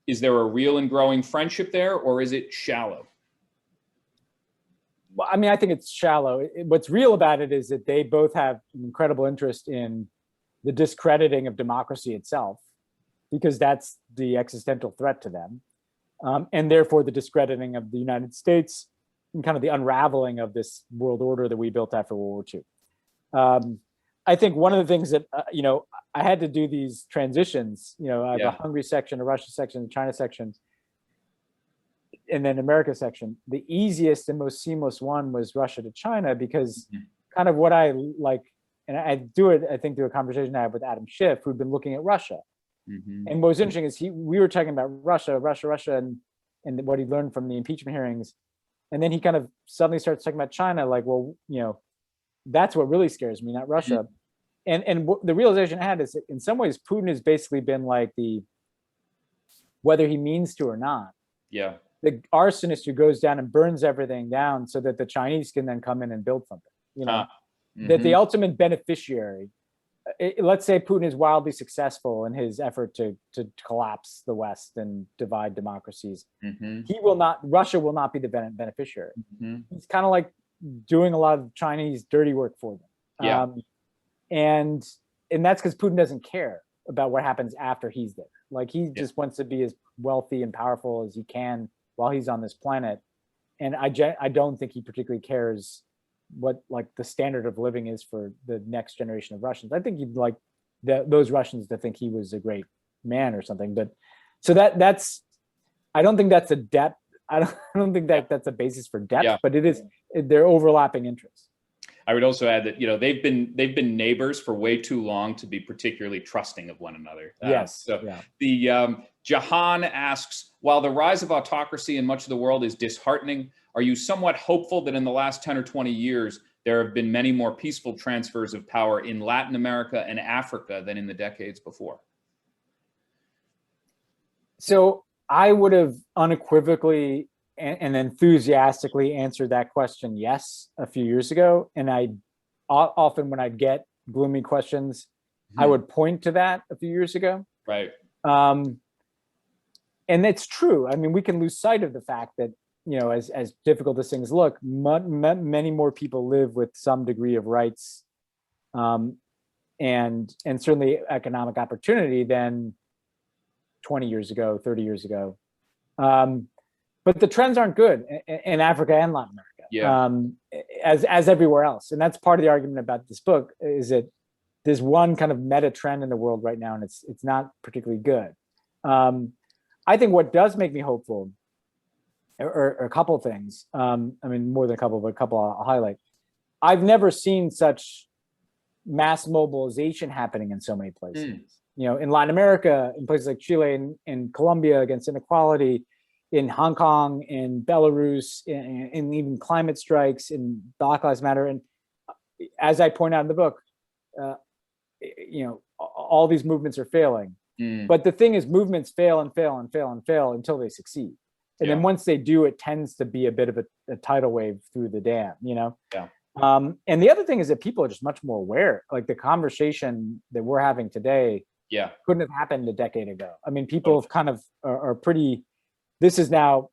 Is there a real and growing friendship there, or is it shallow? Well, I mean, I think it's shallow. What's real about it is that they both have an incredible interest in the discrediting of democracy itself, because that's the existential threat to them. And therefore the discrediting of the United States and kind of the unraveling of this world order that we built after World War II. I think one of the things that, you know, I had to do these transitions, you know, I have a Hungary section, a Russia section, a China section, and then America section. The easiest and most seamless one was Russia to China, because kind of what I like, and I do it, I think, through a conversation I had with Adam Schiff, who'd been looking at Russia. And what was interesting is we were talking about Russia, and what he learned from the impeachment hearings. And then he kind of suddenly starts talking about China, like, well, you know, that's what really scares me, not Russia. And the realization I had is that in some ways, Putin has basically been like whether he means to or not, the arsonist who goes down and burns everything down so that the Chinese can then come in and build something, you know, that the ultimate beneficiary, let's say Putin is wildly successful in his effort to collapse the West and divide democracies. Russia will not be the beneficiary. He's kind of like doing a lot of Chinese dirty work for them. And and that's because Putin doesn't care about what happens after he's there. Like he just wants to be as wealthy and powerful as he can while he's on this planet. And I don't think he particularly cares what like the standard of living is for the next generation of Russians. I think he'd like those Russians to think he was a great man or something. But so that's, I don't think that's a depth. I don't think that that's a basis for depth, but they're overlapping interests. I would also add that, you know, they've been neighbors for way too long to be particularly trusting of one another. The Jahan asks, while the rise of autocracy in much of the world is disheartening, are you somewhat hopeful that in the last 10 or 20 years, there have been many more peaceful transfers of power in Latin America and Africa than in the decades before? So I would have unequivocally and enthusiastically answered that question yes a few years ago. And I often, when I'd get gloomy questions, I would point to that a few years ago. Right. And it's true. I mean, we can lose sight of the fact that, you know, as difficult as things look, many more people live with some degree of rights and certainly economic opportunity than 20 years ago, 30 years ago. But the trends aren't good in Africa and Latin America, as everywhere else. And that's part of the argument about this book, is that there's one kind of meta trend in the world right now, and it's not particularly good. I think what does make me hopeful are a couple of things. I mean, more than a couple, but a couple I'll highlight. I've never seen such mass mobilization happening in so many places. You know, in Latin America, in places like Chile and Colombia against inequality, in Hong Kong, in Belarus, in even climate strikes, in Black Lives Matter. And as I point out in the book, you know, all these movements are failing. But the thing is, movements fail and fail and fail and fail until they succeed. And then once they do, it tends to be a bit of a tidal wave through the dam, you know? And the other thing is that people are just much more aware. Like the conversation that we're having today couldn't have happened a decade ago. I mean, people have kind of are pretty, this is now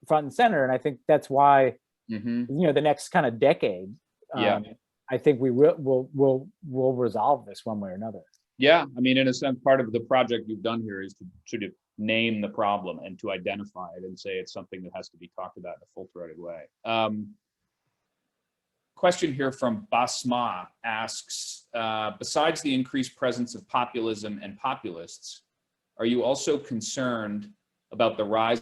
front and center. And I think that's why, you know, the next kind of decade, I think we will resolve this one way or another. Yeah, I mean, in a sense, part of the project you've done here is to sort of name the problem and to identify it and say it's something that has to be talked about in a full-throated way. Question here from Basma asks, besides the increased presence of populism and populists, are you also concerned about the rise?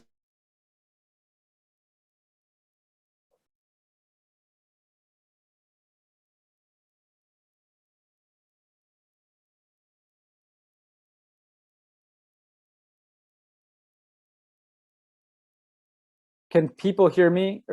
Can people hear me?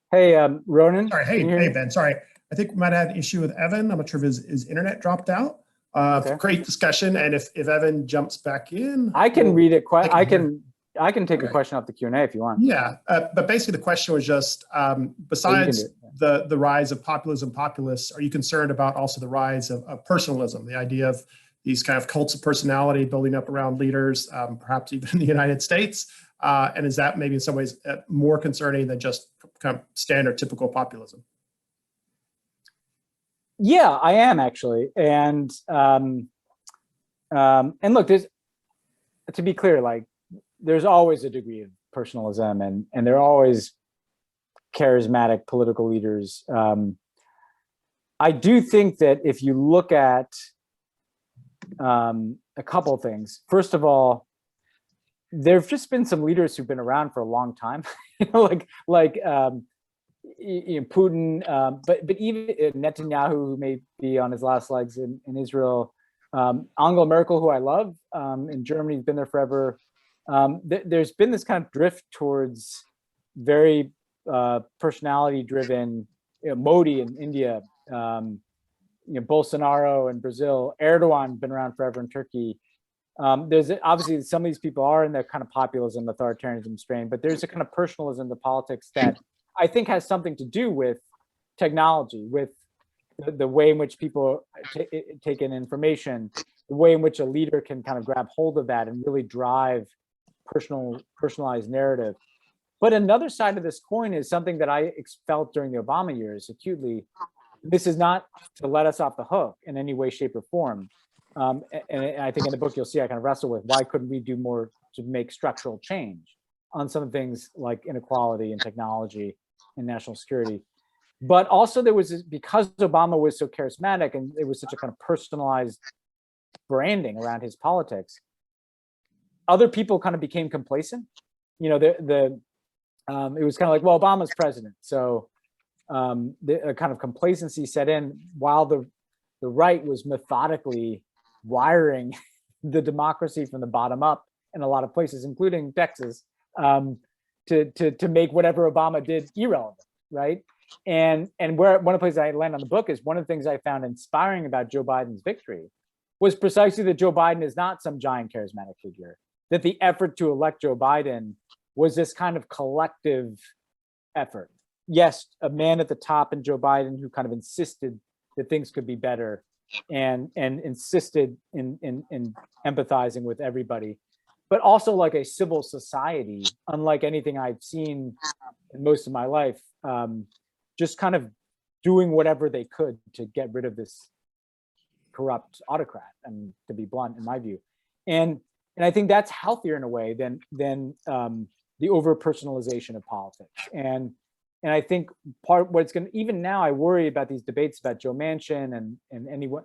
Hey, Ronan. Sorry, hey, Ben. Sorry, I think we might have an issue with Evan. I'm not sure if his internet dropped out. Great discussion, and if Evan jumps back in, I can read it. I can take a question off the Q&A if you want. Yeah, but basically the question was just, besides the rise of populism, populists, are you concerned about also the rise of personalism, the idea of these kind of cults of personality building up around leaders, perhaps even in the United States? And is that maybe in some ways more concerning than just kind of standard typical populism? Yeah, I am actually. And look, to be clear, like, there's always a degree of personalism and there are always charismatic political leaders. I do think that if you look at a couple of things, first of all, there've just been some leaders who've been around for a long time, like Putin, but even Netanyahu, who may be on his last legs in Israel, Angela Merkel, who I love, in Germany, has been there forever. There's been this kind of drift towards very personality-driven, Modi in India, Bolsonaro in Brazil, Erdogan been around forever in Turkey. There's obviously some of these people are in the kind of populism, authoritarianism strain, but there's a kind of personalism to politics that I think has something to do with technology, with the way in which people take in information, the way in which a leader can kind of grab hold of that and really drive personalized narrative. But another side of this coin is something that I felt during the Obama years acutely. This is not to let us off the hook in any way, shape, or form. And I think in the book, you'll see I kind of wrestle with why couldn't we do more to make structural change on some things like inequality and technology and national security. But also there was, because Obama was so charismatic and it was such a kind of personalized branding around his politics, other people kind of became complacent. You know, it was kind of like, well, Obama's president. So a kind of complacency set in while the right was methodically wiring the democracy from the bottom up in a lot of places, including Texas, to make whatever Obama did irrelevant, right? And where one of the places I land on the book is one of the things I found inspiring about Joe Biden's victory was precisely that Joe Biden is not some giant charismatic figure, that the effort to elect Joe Biden was this kind of collective effort. Yes, a man at the top in Joe Biden who kind of insisted that things could be better and insisted in empathizing with everybody, but also like a civil society, unlike anything I've seen in most of my life, just kind of doing whatever they could to get rid of this corrupt autocrat, and to be blunt, in my view. And I think that's healthier in a way than the over personalization of politics. And I think part what it's going to, even now I worry about these debates about Joe Manchin and anyone,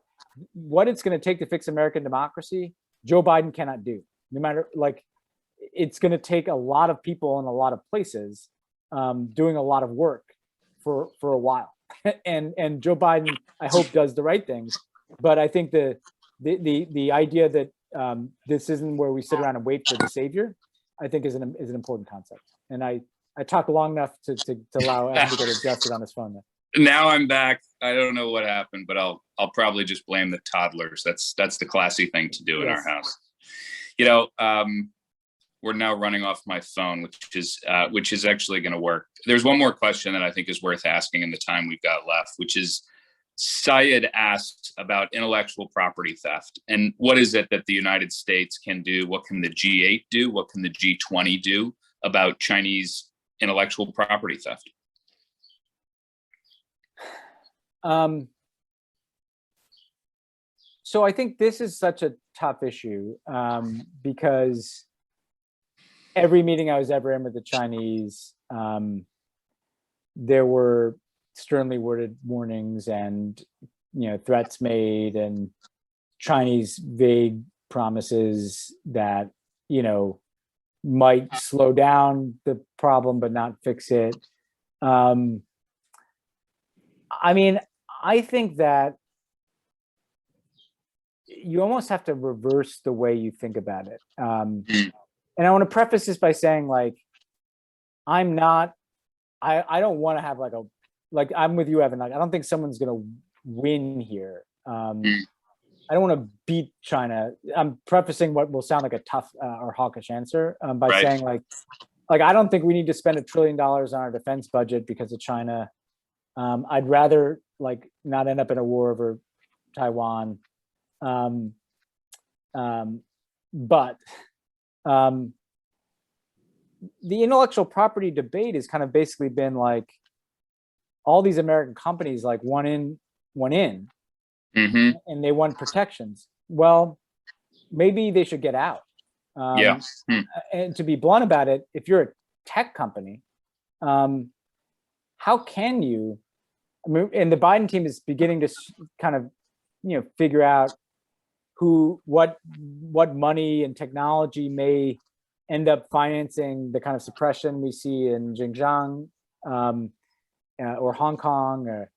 what it's going to take to fix American democracy, Joe Biden cannot do. No matter, like, it's going to take a lot of people in a lot of places doing a lot of work for a while. and Joe Biden, I hope, does the right things. But I think the idea that this isn't where we sit around and wait for the savior, I think is an important concept. And I talk long enough to allow Evan to get adjusted on his phone there. Now I'm back. I don't know what happened, but I'll probably just blame the toddlers. That's the classy thing to do in our house. You know, we're now running off my phone, which is actually going to work. There's one more question that I think is worth asking in the time we've got left, which is Syed asked about intellectual property theft and what is it that the United States can do? What can the G8 do? What can the G20 do about Chinese intellectual property theft? So I think this is such a tough issue because every meeting I was ever in with the Chinese, there were sternly worded warnings and, you know, threats made and Chinese vague promises that, you know, might slow down the problem but not fix it. I mean, I think that you almost have to reverse the way you think about it. And I want to preface this by saying, like, I don't want to have I'm with you, Evan. Like, I don't think someone's going to win here. I don't want to beat China. I'm prefacing what will sound like a tough or hawkish answer by saying like I don't think we need to spend $1 trillion on our defense budget because of China. I'd rather not end up in a war over Taiwan. But the intellectual property debate has kind of basically been like all these American companies one in, and they want protections. Well, maybe they should get out. And to be blunt about it, if you're a tech company, how can you? I mean, and the Biden team is beginning to kind of, figure out what money and technology may end up financing the kind of suppression we see in Xinjiang or Hong Kong, or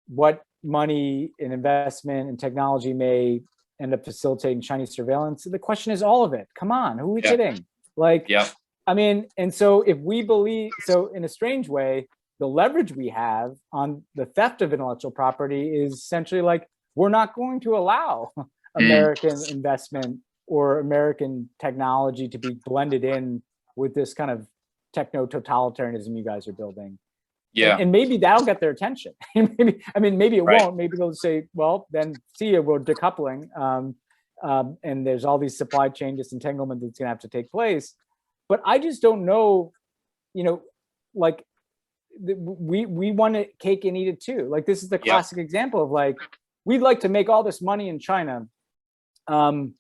what money and investment and technology may end up facilitating Chinese surveillance. The question is all of it. Come on, who are we kidding? I mean, and so if we believe, so in a strange way, the leverage we have on the theft of intellectual property is essentially we're not going to allow American investment or American technology to be blended in with this kind of techno-totalitarianism you guys are building. And maybe that'll get their attention. Maybe it won't. Maybe they'll say, well, then see ya, we're decoupling. And there's all these supply chain disentanglement that's gonna have to take place. But I just don't know, you know, like we want a cake and eat it too. Like this is the classic example of like, we'd like to make all this money in China, and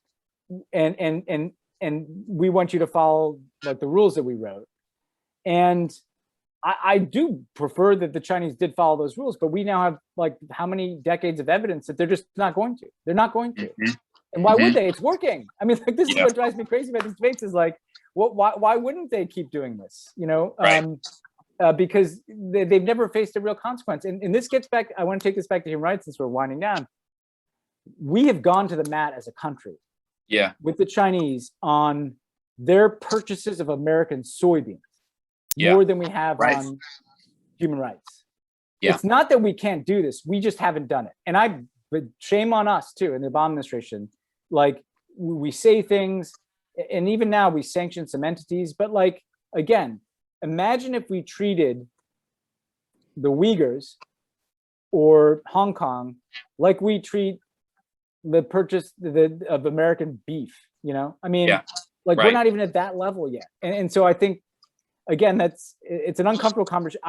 we want you to follow like the rules that we wrote. And I do prefer that the Chinese did follow those rules, but we now have like how many decades of evidence that they're just not going to. They're not going to. And why would they? It's working. I mean, like this is what drives me crazy about these debates is like, why wouldn't they keep doing this? You know, because they've never faced a real consequence. And this gets back, I want to take this back to human rights since we're winding down. We have gone to the mat as a country with the Chinese on their purchases of American soybeans more than we have on human rights. It's not that we can't do this. We just haven't done it. And but shame on us too, in the Obama administration. Like we say things, and even now we sanction some entities, but like, again, imagine if we treated the Uyghurs or Hong Kong like we treat the purchase of American beef, you know? I mean, like we're not even at that level yet. And so I think, again, it's an uncomfortable conversation.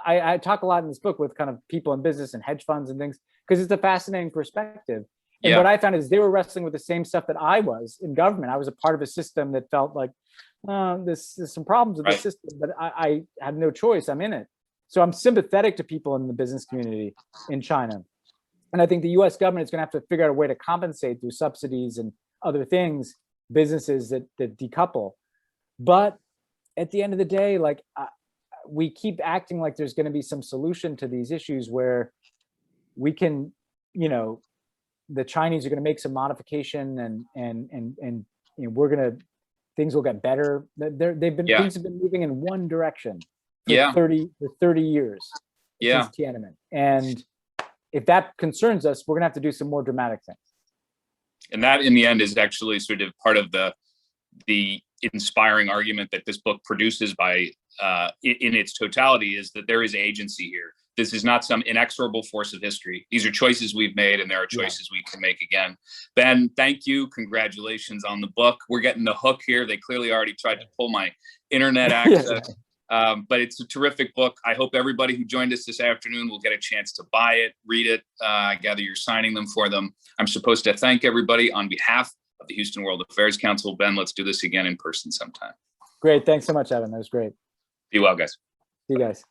I talk a lot in this book with kind of people in business and hedge funds and things, because it's a fascinating perspective. And what I found is they were wrestling with the same stuff that I was in government. I was a part of a system that felt like, there's some problems with the system, but I had no choice. I'm in it. So I'm sympathetic to people in the business community in China. And I think the US government is going to have to figure out a way to compensate through subsidies and other things, businesses that decouple. But at the end of the day, like we keep acting like there's going to be some solution to these issues where we can, you know, the Chinese are going to make some modification and you know, things will get better. Things have been moving in one direction for 30 years since Tiananmen. And if that concerns us, we're gonna have to do some more dramatic things. And that in the end is actually sort of part of the inspiring argument that this book produces by in its totality, is that there is agency here. This is not some inexorable force of history. These are choices we've made, and there are choices we can make again. Ben, thank you. Congratulations on the book. We're getting the hook here. They clearly already tried to pull my internet access, but it's a terrific book. I hope everybody who joined us this afternoon will get a chance to buy it, read it. I gather you're signing them for them. I'm supposed to thank everybody on behalf of the Houston World Affairs Council. Ben, let's do this again in person sometime. Great. Thanks so much, Evan. That was great. Be well, guys. See you guys.